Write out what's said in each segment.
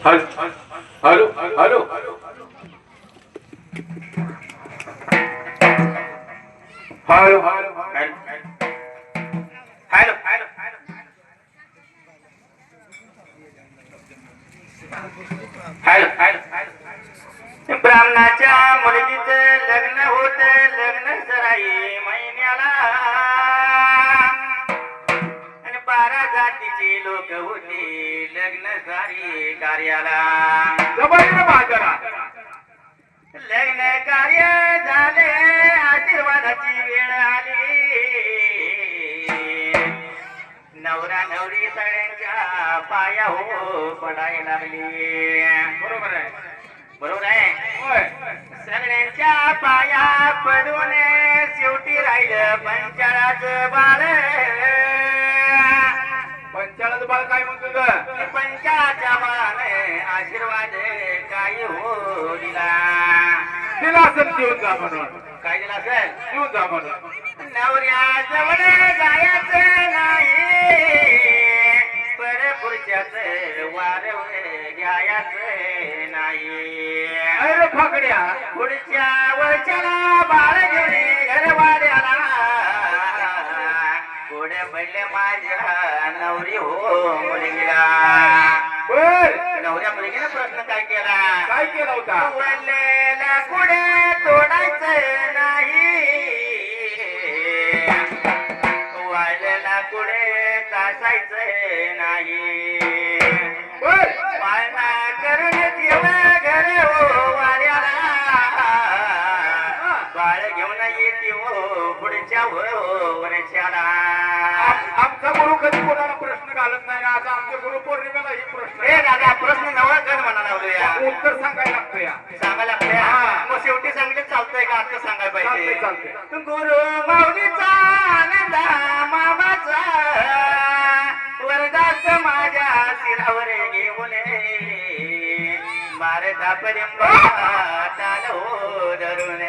Hello hello hello hello hello ब्राह्मणाच्या मुलगीचं लग्न होत लग्न सराई महिन्याला आणि 12 जातीची लोक होती लग्न सारी कार्याला लग्न कार्य झाले आशीर्वादाची वेळ आली नवरा नवरी सगळ्यांच्या पाया हो पडायला लागली बरोबर आहे सगळ्यांच्या पाया पडून शेवटी राहिलं पंचाळाचं बाळ काय म्हणतो ग पंचाच्या बाळाने आशीर्वाद काही हो दिला तिला असं घेऊन जा म्हणून काय दिला असेल घेऊन जा म्हणून नवऱ्या जवळ जायचं नाही पर पुढच्याच वार घ्यायचं नाही अरे फाकड्या पुढच्या वर्षाला बाळ घेऊन घरवाड्याला पुढे पडले माझ्या नवरी हो मुलगीला नवऱ्या मुलगीने प्रश्न काय केला होता वळलेला पुढे तोडायचं नाही वाळलेला पुढे तासायचं नाही पाळणा करून ठेव घर हो वाड्याला बाळ घेऊन येते हो पुढच्या वर्षाला आमचा गुरु कधी कोणाला प्रश्न घालत नाही ना आता आमच्या गुरु पौर्णिमेला ही प्रश्न हे दादा प्रश्न नवा कर म्हणाला उत्तर सांगायला लागतं या सांगायला लागतंय मग शेवटी सांगितलं चालतंय का आता सांगायला पाहिजे चालतंय गुरु माऊलीचा आनंद मामाचा वरदास माझ्या शिरावर घेऊन मारता पर्यंत हो धरून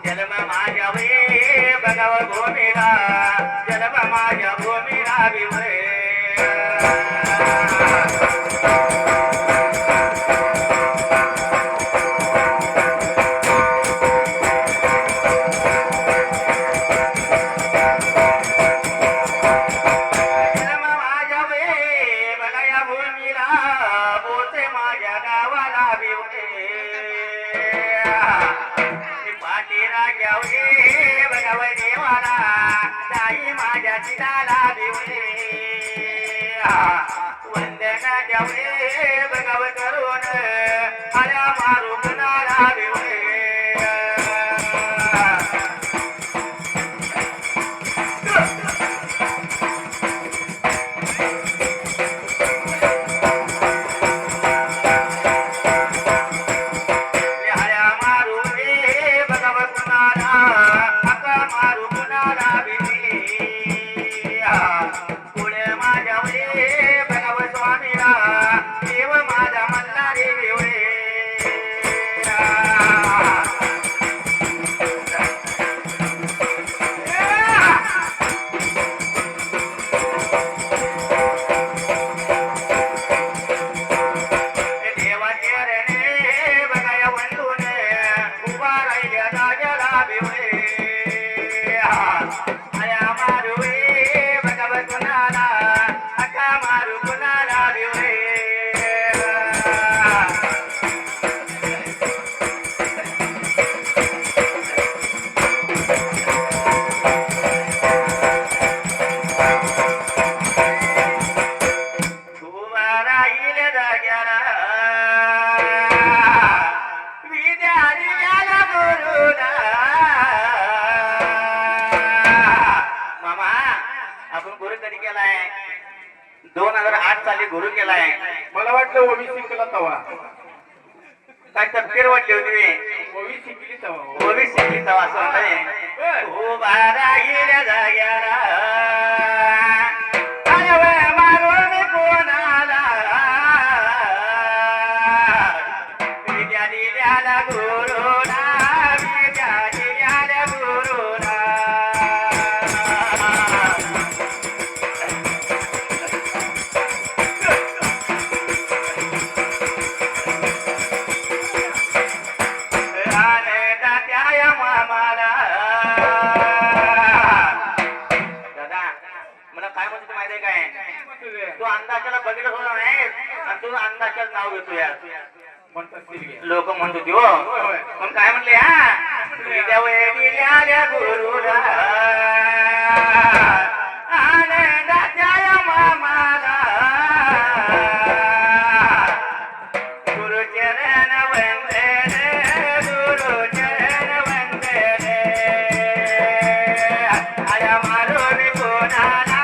जन्म माझ्या वे बघाव भूमीला जन्म माझ्या भूमीला विवे जन्म माझ्या वे बघाया भूमीला बोते माझ्या गावाला विवे राजावे बघाव देवाला ताई माझ्या चिताला देवे वंदन द्यावे बघाव करून आल्या मारू कुणाला देवे पुढे माझ्या वे बघाव स्वामीला देव माझा मल्हारी गुरु कधी केलाय 2008 साली गुरु केलाय. मला वाटलं ओबीसी केला तवा. काय तपकीर वाटली होती ओबीसी शिकली तवा. ओबी शिकली तेव्हा असं म्हणताय. उभा राहिल्या जाग्याला आय वे मारून कोणाला विद्या दिल्याला गुरुला विद्या दिल्याला गुरुला. तू अंदाजाला बघितलं होता नाही आणि तू अंदाजाला नाव घेतो यार. लोक म्हणत होती हो. पण काय म्हणले हा गुरुला आनंदाच्या मामाला गुरुचरण वंदने गुरुचरण वंदने आया मारून कोणाला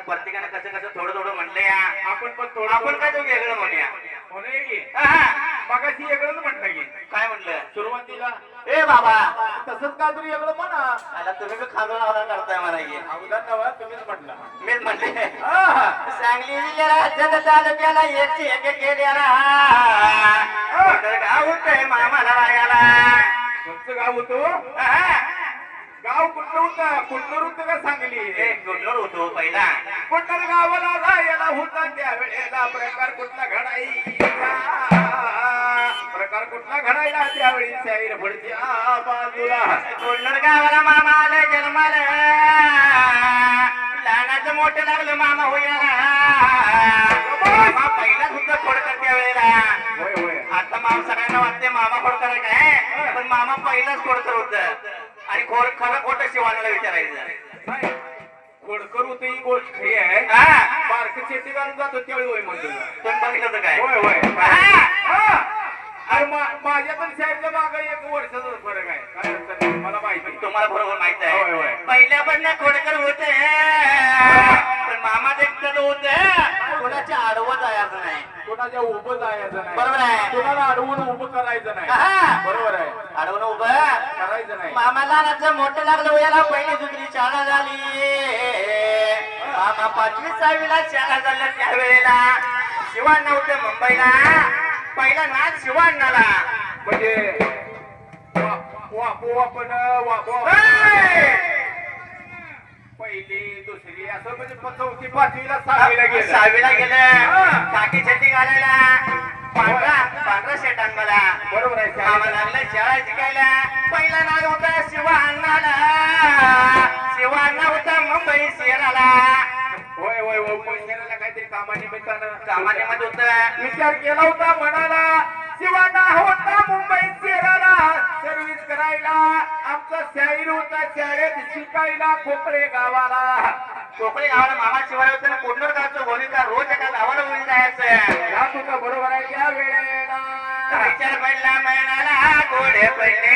प्रत्येकाने कसं कसं थोडं थोडं म्हटलं या. आपण काय तो वेगळं म्हणूया. मगाशी वेगळंच म्हटलं की काय म्हटलं सुरुवातीला ए बाबा तसंच काहीतरी वेगळं म्हणा. आता तुम्ही खाजून आवरा करताय मला अगोदर नवा तुम्हीच म्हटलं. मीच म्हटले सांगली जिल्ह्याला तालुक्याला एक गेल्याला गाव होतंय मामाला रायाला. तुमचं गाव होतो. गाव कुठलं होतं. कुठलं होतं का सांगली. कुठलं होतो पहिला कुठल्या गावाला राहायला होता त्यावेळेला प्रकार कुठला घडायला त्यावेळी शाहीर पुढच्या बाजूला कुठलं गावाला मामा आलं जन्माला लहानाचं मोठं लागलं मामा होयाला. मामा पहिला सुद्धा खोडकर त्यावेळेला. होय होय. आता मामा सगळ्यांना वाटते मामा खोडकर आहे काय पण मामा पहिलाच खोडकर होत आणि खरं खोटं शिवानाला विचारायचं. खोडकर होत ही गोष्ट खरी आहे. बारक शेती घालून जातो त्यावेळी होय म्हणतो. तुम्ही बघितलं होतं काय. होय होय. अरे माझ्या पण शाळेच्या मागे 1 वर्षाचा फरक आहे. काय अडचण नाही. मला माहिती. तुम्हाला बरोबर माहित होय आहे होय. पहिल्या पण खोडकर होते पण मामा देखत होते कोणाच्या आडवत जायचं नाही. कोणाच्या उभं जायचं नाही. बरोबर आहे. कोणाला अडवून उभं करायचं नाही. बरोबर आहे. अडवून उभं करायचं नाही. मामाला मोठं लागलं याला पहिली दुसरी शाळा झाली. मामा 5वी 6वीला शाळा झाल्या त्यावेळेला शिवान नव्हतं मुंबईला. पहिला नाच शिवान्नाला म्हणजे आपण पहिली दुसरी असं म्हणजे 4थी 5वीला 6वीला गेलं. काठी छटी घालायला पांढरा शेट आणला. बरोबर आहे. मामा लागलं शाळा शिकायला. पहिला नाद होता शिवान्नाला. शिवान्ना होता मुंबई शहराला. होय होय होय. पैशाला काहीतरी कामानिमित्तानं कामानिमित्त होतं. विचार केला होता मनाला. शिवाना होता मुंबई शहराला सर्व्हिस करायला. आमचा शाहीर होता शाळेत शिकायला खोपडे गावाला. कोकणी गावाला मामा शिवाय होतं ना कोडनूर गावचं भूमिका रोज एका गावाला उभी जायचं तुझं बरोबर आहे त्या वेळेला विचार पडला मैनाला गोडे पडले